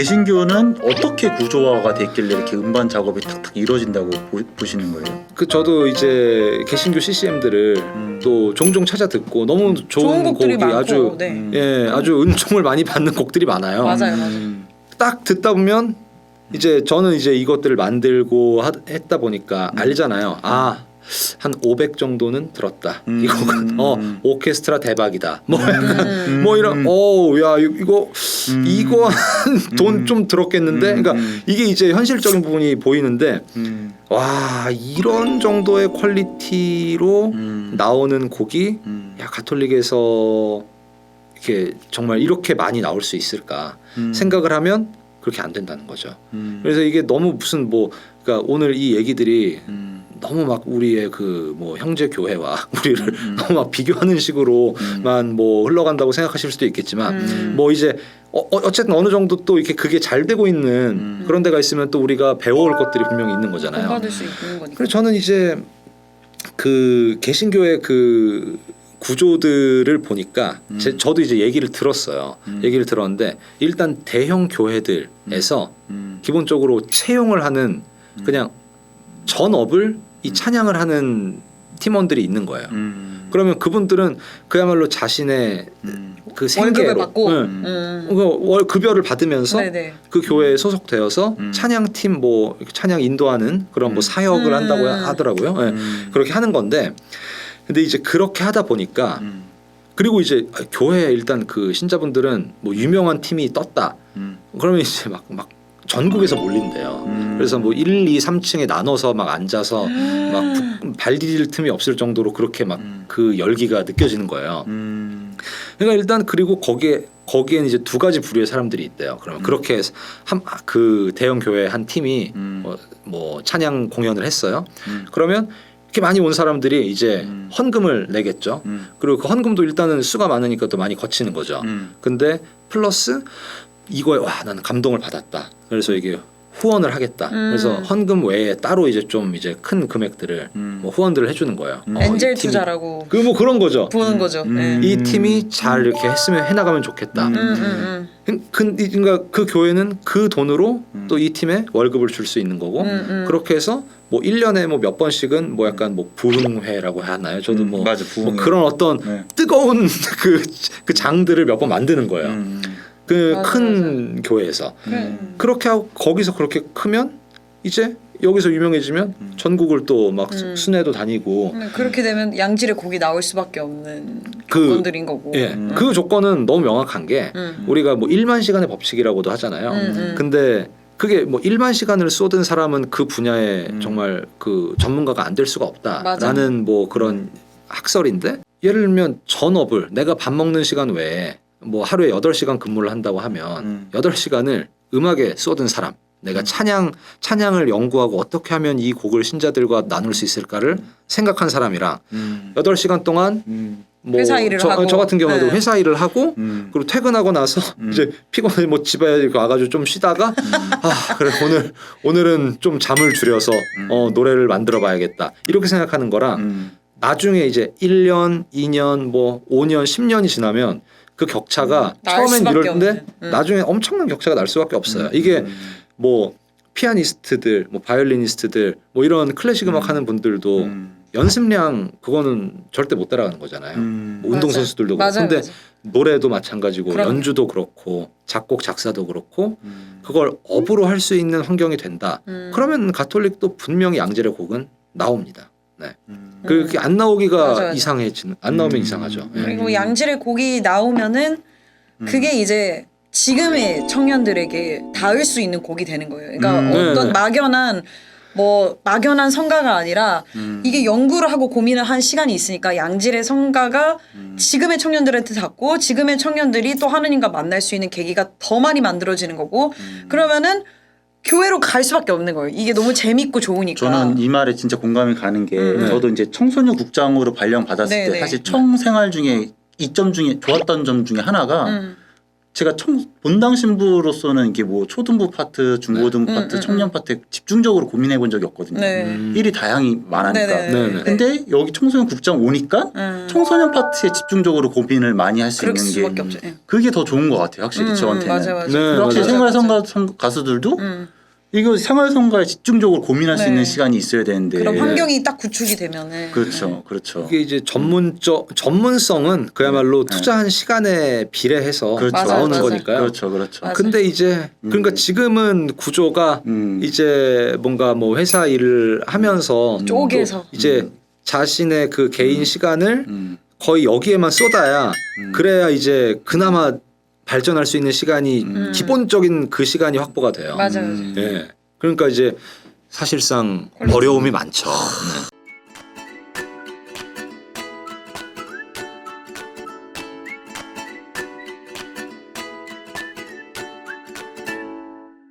개신교는 어떻게 구조화가 됐길래 이렇게 음반 작업이 탁탁 이루어진다고 보시는 거예요? 저도 이제 개신교 CCM들을 또 종종 찾아 듣고 너무 좋은 곡들이 곡이 많고, 아주 네. 아주 은총을 많이 받는 곡들이 많아요. 맞아요. 딱 듣다 보면 이제 저는 이제 이것들을 만들고 했다 보니까 알잖아요. 한 500 정도는 들었다. 이 곡은 오케스트라 대박이다. 뭐 약간 뭐 이런 야 이거 돈 좀 들었겠는데. 그러니까 이게 이제 현실적인 부분이 보이는데 와 이런 정도의 퀄리티로 나오는 곡이 야 가톨릭에서 이렇게 정말 이렇게 많이 나올 수 있을까 생각을 하면 그렇게 안 된다는 거죠. 그래서 이게 너무 무슨 그러니까 오늘 이 얘기들이 너무 막 우리의 그 뭐 형제 교회와 우리를 너무 막 비교하는 식으로만 뭐 흘러간다고 생각하실 수도 있겠지만 뭐 이제 어쨌든 어느 정도 또 이렇게 그게 잘 되고 있는 그런 데가 있으면 또 우리가 배워올 것들이 분명히 있는 거잖아요. 받을 수 있는 거니까. 그래서 저는 이제 그 개신교의 그 구조들을 보니까 저도 이제 얘기를 들었어요. 얘기를 들었는데 일단 대형 교회들에서 기본적으로 채용을 하는 그냥 전업을 이 찬양을 하는 팀원들이 있는 거예요. 그러면 그분들은 그야말로 자신의 그 생계로 월급을 받고 월 급여를 받으면서 네네. 그 교회에 소속되어서 찬양팀 뭐 찬양 인도하는 그런 뭐 사역을 한다고 하더라고요. 그렇게 하는 건데 근데 이제 그렇게 하다 보니까 그리고 이제 교회에 일단 그 신자분들은 뭐 유명한 팀이 떴다. 그러면 이제 막 전국에서 몰린대요. 그래서 뭐 1, 2, 3층에 나눠서 막 앉아서 막 발 디딜 틈이 없을 정도로 그렇게 막 그 열기가 느껴지는 거예요. 그러니까 일단 그리고 거기에는 이제 두 가지 부류의 사람들이 있대요. 그러면 그렇게 그 대형 교회 한 팀이 뭐 찬양 공연을 했어요. 그러면 이렇게 많이 온 사람들이 이제 헌금을 내겠죠. 그리고 그 헌금도 일단은 수가 많으니까 또 많이 거치는 거죠. 근데 플러스 이거에 와 나는 감동을 받았다. 그래서 이게 후원을 하겠다. 그래서 헌금 외에 따로 이제 좀 이제 큰 금액들을 뭐 후원들을 해주는 거예요. 엔젤 투자라고 그 뭐 그런 거죠. 보는 거죠. 네. 이 팀이 잘 이렇게 했으면 해나가면 좋겠다. 그러니까 그 교회는 그 돈으로 또 이 팀에 월급을 줄 수 있는 거고 그렇게 해서 뭐 1년에 뭐 몇 번씩은 뭐 약간 뭐 부흥회라고 하나요? 저도 뭐, 맞아, 뭐 그런 어떤 뜨거운 그 장들을 몇 번 만드는 거예요. 그 큰 교회에서 그렇게 하고 거기서 그렇게 크면 이제 여기서 유명해지면 전국을 또 막 순회도 다니고 그렇게 되면 양질의 곡이 나올 수밖에 없는 조건들인 거고. 예, 그 조건은 너무 명확한 게 우리가 뭐 1만 시간의 법칙이라고도 하잖아요. 근데 그게 뭐 1만 시간을 쏟은 사람은 그 분야에 정말 그 전문가가 안 될 수가 없다라는 뭐 그런 학설인데 예를 들면 전업을 내가 밥 먹는 시간 외에 뭐 하루에 8시간 근무를 한다고 하면 8시간을 음악에 쏟은 사람 내가 찬양을 연구하고 어떻게 하면 이 곡을 신자들과 나눌 수 있을까를 생각한 사람이랑 8시간 동안 뭐 회사 일을 하고 저 같은 경우도 회사 일을 하고 그리고 퇴근하고 나서 이제 피곤해 뭐 집에 와가지고 좀 쉬다가 그래 오늘은 좀 잠을 줄여서 노래를 만들어 봐야겠다 이렇게 생각하는 거랑 나중에 이제 1년, 2년, 뭐 5년, 10년이 지나면 그 격차가 처음엔 이럴텐데 나중에 엄청난 격차가 날 수밖에 없어요. 이게 뭐 피아니스트들, 뭐 바이올리니스트들, 뭐 이런 클래식 음악 하는 분들도 연습량 그거는 절대 못 따라가는 거잖아요. 뭐 운동 선수들도 그렇고. 근데 노래도 마찬가지고 연주도 그렇고 작곡 작사도 그렇고 그걸 업으로 할 수 있는 환경이 된다. 그러면 가톨릭도 분명히 양질의 곡은 나옵니다. 네. 그게 안 나오기가 이상해지는 안 나오면 이상하죠. 그리고 양질의 곡이 나오면은 그게 이제 지금의 청년들에게 닿을 수 있는 곡이 되는 거예요. 그러니까 어떤 막연한 성가가 아니라 이게 연구를 하고 고민을 한 시간이 있으니까 양질의 성가가 지금의 청년들한테 닿고 지금의 청년들이 또 하느님과 만날 수 있는 계기가 더 많이 만들어지는 거고 그러면은 교회로 갈 수밖에 없는 거예요. 이게 너무 재밌고 좋으니까. 저는 이 말에 진짜 공감이 가는 게 저도 이제 청소년 국장으로 발령 받았을 때 사실 청 생활 중에 이점 중에 좋았던 점 중에 하나가 제가 본당 신부로서는 이게 뭐 초등부 파트, 중고등부 파트, 청년 파트 집중적으로 고민해 본 적이 없거든요. 네. 일이 다양히 많으니까. 네네. 근데 여기 청소년 국장 오니까 청소년 파트에 집중적으로 고민을 많이 할 수 그럴 있는 게 수밖에 없죠. 예. 그게 더 좋은 것 같아요. 확실히 저한테는. 맞아 맞아. 네, 그리고 확실히 맞아요. 생활선거 가수들도 이거 생활선거에 집중적으로 고민할 수 네. 있는 시간이 있어야 되는데. 그럼 환경이 딱 구축이 되면은 그렇죠, 그렇죠. 이게 이제 전문성은 그야말로 투자한 시간에 비례해서 그렇죠. 나오는 맞아요. 거니까요. 그렇죠, 그렇죠. 맞아요. 근데 이제 그러니까 지금은 구조가 이제 뭔가 뭐 회사 일을 하면서 쪼개서. 또 이제 자신의 그 개인 시간을 음. 거의 여기에만 쏟아야 그래야 이제 그나마 발전할 수 있는 시간이 기본적인 그 시간이 확보가 돼요. 맞아요. 예. 그러니까 이제 사실상 어려움이 많죠. 네.